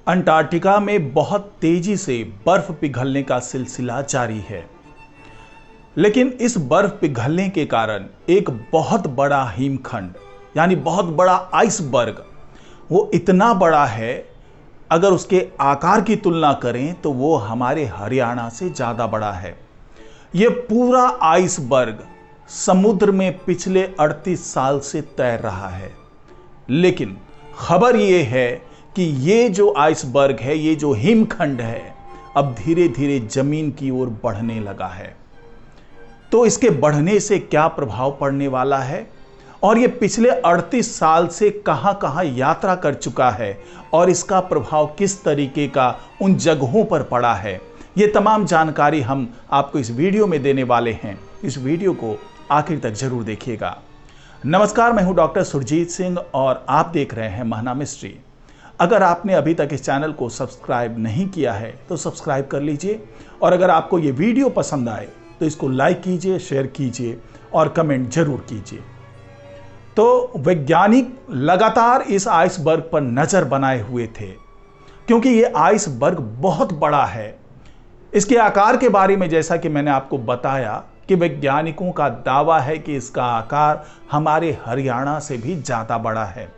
Antarctica में बहुत तेजी से बर्फ पिघलने का सिलसिला जारी है। लेकिन इस बर्फ पिघलने के कारण एक बहुत बड़ा हिमखंड यानी बहुत बड़ा आइसबर्ग, वो इतना बड़ा है, अगर उसके आकार की तुलना करें तो वो हमारे हरियाणा से ज़्यादा बड़ा है। ये पूरा आइसबर्ग समुद्र में पिछले 38 साल से तैर रहा है। लेकिन खबर ये है कि ये जो आइसबर्ग है, ये जो हिमखंड है, अब धीरे धीरे जमीन की ओर बढ़ने लगा है। तो इसके बढ़ने से क्या प्रभाव पड़ने वाला है और ये पिछले 38 साल से कहां कहां यात्रा कर चुका है और इसका प्रभाव किस तरीके का उन जगहों पर पड़ा है, ये तमाम जानकारी हम आपको इस वीडियो में देने वाले हैं। इस वीडियो को आखिर तक जरूर देखिएगा। नमस्कार, मैं हूं डॉक्टर सुरजीत सिंह और आप देख रहे हैं महना मिस्ट्री। अगर आपने अभी तक इस चैनल को सब्सक्राइब नहीं किया है तो सब्सक्राइब कर लीजिए और अगर आपको ये वीडियो पसंद आए तो इसको लाइक कीजिए, शेयर कीजिए और कमेंट जरूर कीजिए। तो वैज्ञानिक लगातार इस आइसबर्ग पर नजर बनाए हुए थे क्योंकि ये आइसबर्ग बहुत बड़ा है। इसके आकार के बारे में जैसा कि मैंने आपको बताया कि वैज्ञानिकों का दावा है कि इसका आकार हमारे हरियाणा से भी ज्यादा बड़ा है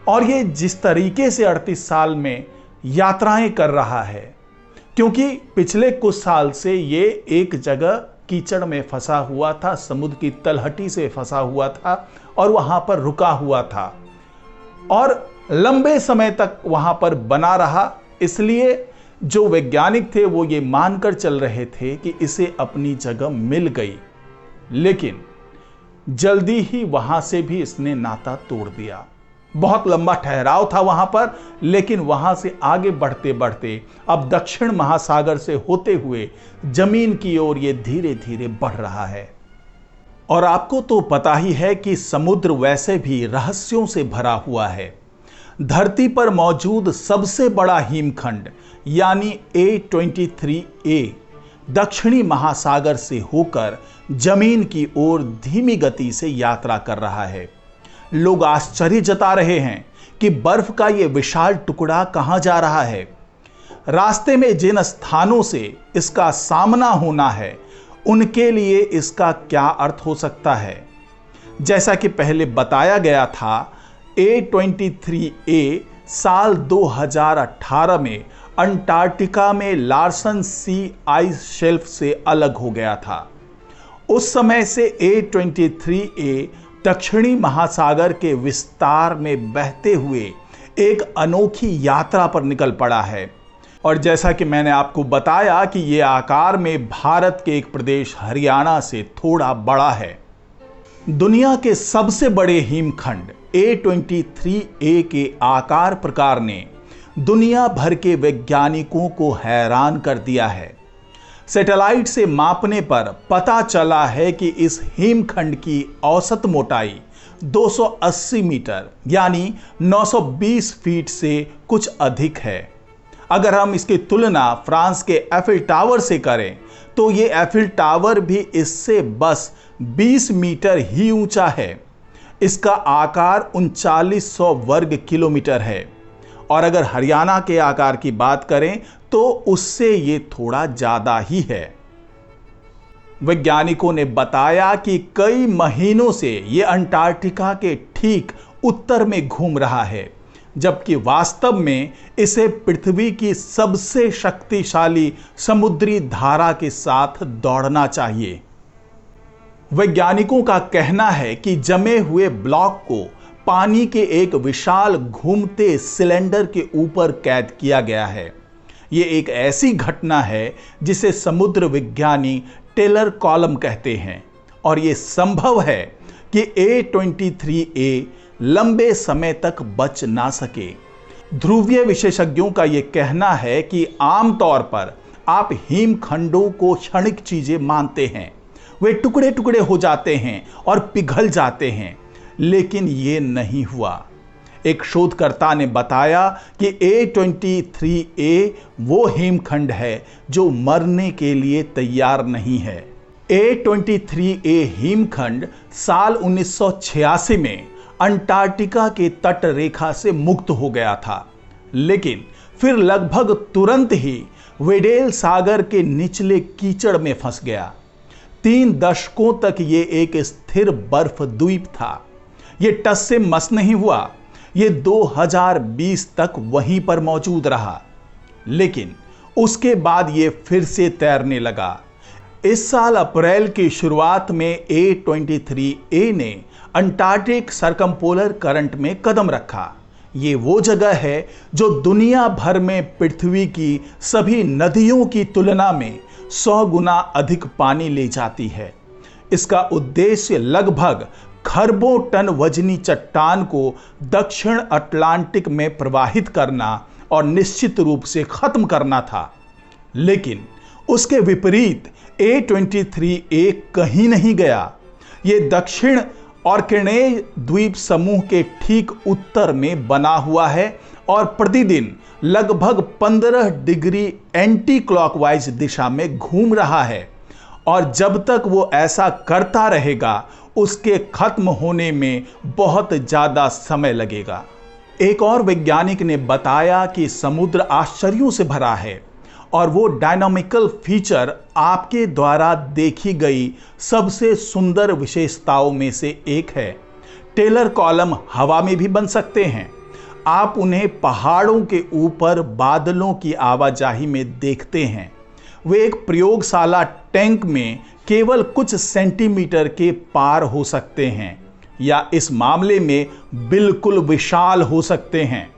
और ये जिस तरीके से 38 साल में यात्राएं कर रहा है, क्योंकि पिछले कुछ साल से ये एक जगह कीचड़ में फंसा हुआ था, समुद्र की तलहटी से फंसा हुआ था और वहां पर रुका हुआ था और लंबे समय तक वहां पर बना रहा। इसलिए जो वैज्ञानिक थे वो ये मानकर चल रहे थे कि इसे अपनी जगह मिल गई, लेकिन जल्दी ही वहां से भी इसने नाता तोड़ दिया। बहुत लंबा ठहराव था वहां पर, लेकिन वहां से आगे बढ़ते बढ़ते अब दक्षिण महासागर से होते हुए जमीन की ओर ये धीरे धीरे बढ़ रहा है। और आपको तो पता ही है कि समुद्र वैसे भी रहस्यों से भरा हुआ है। धरती पर मौजूद सबसे बड़ा हिमखंड यानी A23A दक्षिणी महासागर से होकर जमीन की ओर धीमी गति से यात्रा कर रहा है। लोग आश्चर्य जता रहे हैं कि बर्फ का यह विशाल टुकड़ा कहां जा रहा है। रास्ते में जिन स्थानों से इसका सामना होना है उनके लिए इसका क्या अर्थ हो सकता है। जैसा कि पहले बताया गया था, A23A साल 2018 में अंटार्कटिका में लार्सन सी आइस शेल्फ से अलग हो गया था। उस समय से A23A दक्षिणी महासागर के विस्तार में बहते हुए एक अनोखी यात्रा पर निकल पड़ा है। और जैसा कि मैंने आपको बताया कि यह आकार में भारत के एक प्रदेश हरियाणा से थोड़ा बड़ा है। दुनिया के सबसे बड़े हिमखंड A23A के आकार प्रकार ने दुनिया भर के वैज्ञानिकों को हैरान कर दिया है। सैटेलाइट से मापने पर पता चला है कि इस हिमखंड की औसत मोटाई 280 मीटर यानी 920 फीट से कुछ अधिक है। अगर हम इसकी तुलना फ्रांस के एफिल टावर से करें तो ये एफिल टावर भी इससे बस 20 मीटर ही ऊंचा है। इसका आकार 3900 वर्ग किलोमीटर है और अगर हरियाणा के आकार की बात करें तो उससे ये थोड़ा ज्यादा ही है। वैज्ञानिकों ने बताया कि कई महीनों से ये अंटार्कटिका के ठीक उत्तर में घूम रहा है, जबकि वास्तव में इसे पृथ्वी की सबसे शक्तिशाली समुद्री धारा के साथ दौड़ना चाहिए। वैज्ञानिकों का कहना है कि जमे हुए ब्लॉक को पानी के एक विशाल घूमते सिलेंडर के ऊपर कैद किया गया है। यह एक ऐसी घटना है जिसे समुद्र विज्ञानी टेलर कॉलम कहते हैं और यह संभव है कि A23A लंबे समय तक बच ना सके। ध्रुवीय विशेषज्ञों का यह कहना है कि आमतौर पर आप हिमखंडों को क्षणिक चीजें मानते हैं, वे टुकड़े टुकड़े हो जाते हैं और पिघल जाते हैं, लेकिन ये नहीं हुआ। एक शोधकर्ता ने बताया कि A23A वो हिमखंड है जो मरने के लिए तैयार नहीं है। A23A हिमखंड साल 1986 में अंटार्कटिका के तट रेखा से मुक्त हो गया था, लेकिन फिर लगभग तुरंत ही वेडेल सागर के निचले कीचड़ में फंस गया। 3 दशकों तक ये एक स्थिर बर्फ द्वीप था। ये टस से मस नहीं हुआ। ये 2020 तक वहीं पर मौजूद रहा, लेकिन उसके बाद ये फिर से तैरने लगा। इस साल अप्रैल की शुरुआत में A23A ने अंटार्कटिक सर्कमपोलर करंट में कदम रखा। ये वो जगह है जो दुनिया भर में पृथ्वी की सभी नदियों की तुलना में 100 गुना अधिक पानी ले जाती है। इसका उद्देश्य लगभग खरबों टन वजनी चट्टान को दक्षिण अटलांटिक में प्रवाहित करना और निश्चित रूप से खत्म करना था। लेकिन उसके विपरीत A23A कहीं नहीं गया। ये दक्षिण ऑर्कनेय द्वीप समूह के ठीक उत्तर में बना हुआ है और प्रतिदिन लगभग 15 डिग्री एंटी क्लॉकवाइज दिशा में घूम रहा है, और जब तक वो ऐसा करता रहेगा उसके खत्म होने में बहुत ज्यादा समय लगेगा। एक और वैज्ञानिक ने बताया कि समुद्र आश्चर्यों से भरा है और वो डायनामिकल फीचर आपके द्वारा देखी गई सबसे सुंदर विशेषताओं में से एक है। टेलर कॉलम हवा में भी बन सकते हैं। आप उन्हें पहाड़ों के ऊपर बादलों की आवाजाही में देखते हैं। वे एक प्रयोगशाला टैंक में केवल कुछ सेंटीमीटर के पार हो सकते हैं, या इस मामले में बिल्कुल विशाल हो सकते हैं।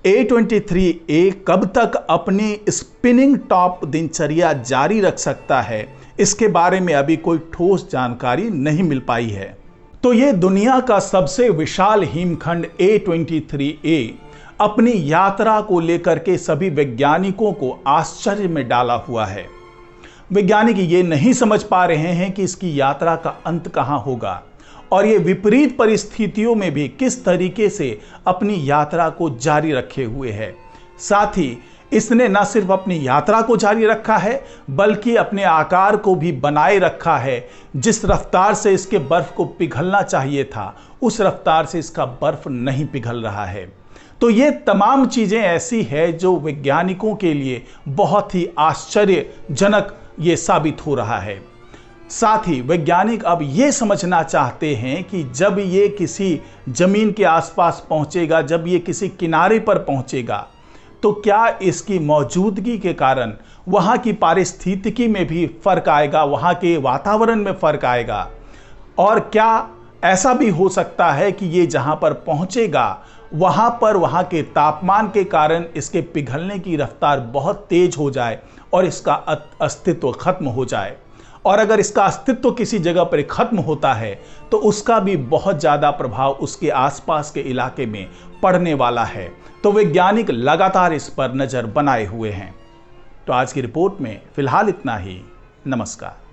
A23A कब तक अपनी स्पिनिंग टॉप दिनचर्या जारी रख सकता है, इसके बारे में अभी कोई ठोस जानकारी नहीं मिल पाई है। तो ये दुनिया का सबसे विशाल हिमखंड A23A अपनी यात्रा को लेकर के सभी वैज्ञानिकों को आश्चर्य में डाला हुआ है। वैज्ञानिक ये नहीं समझ पा रहे हैं कि इसकी यात्रा का अंत कहां होगा और ये विपरीत परिस्थितियों में भी किस तरीके से अपनी यात्रा को जारी रखे हुए है। साथ ही इसने न सिर्फ अपनी यात्रा को जारी रखा है, बल्कि अपने आकार को भी बनाए रखा है। जिस रफ्तार से इसके बर्फ को पिघलना चाहिए था, उस रफ्तार से इसका बर्फ नहीं पिघल रहा है। तो ये तमाम चीजें ऐसी है जो वैज्ञानिकों के लिए बहुत ही आश्चर्यजनक ये साबित हो रहा है। साथ ही वैज्ञानिक अब ये समझना चाहते हैं कि जब ये किसी जमीन के आसपास पहुंचेगा, जब ये किसी किनारे पर पहुंचेगा, तो क्या इसकी मौजूदगी के कारण वहां की पारिस्थितिकी में भी फर्क आएगा, वहां के वातावरण में फर्क आएगा, और क्या ऐसा भी हो सकता है कि ये जहां पर पहुंचेगा वहां पर वहां के तापमान के कारण इसके पिघलने की रफ्तार बहुत तेज हो जाए और इसका अस्तित्व खत्म हो जाए। और अगर इसका अस्तित्व किसी जगह पर खत्म होता है तो उसका भी बहुत ज़्यादा प्रभाव उसके आसपास के इलाके में पड़ने वाला है। तो वैज्ञानिक लगातार इस पर नज़र बनाए हुए हैं। तो आज की रिपोर्ट में फिलहाल इतना ही। नमस्कार।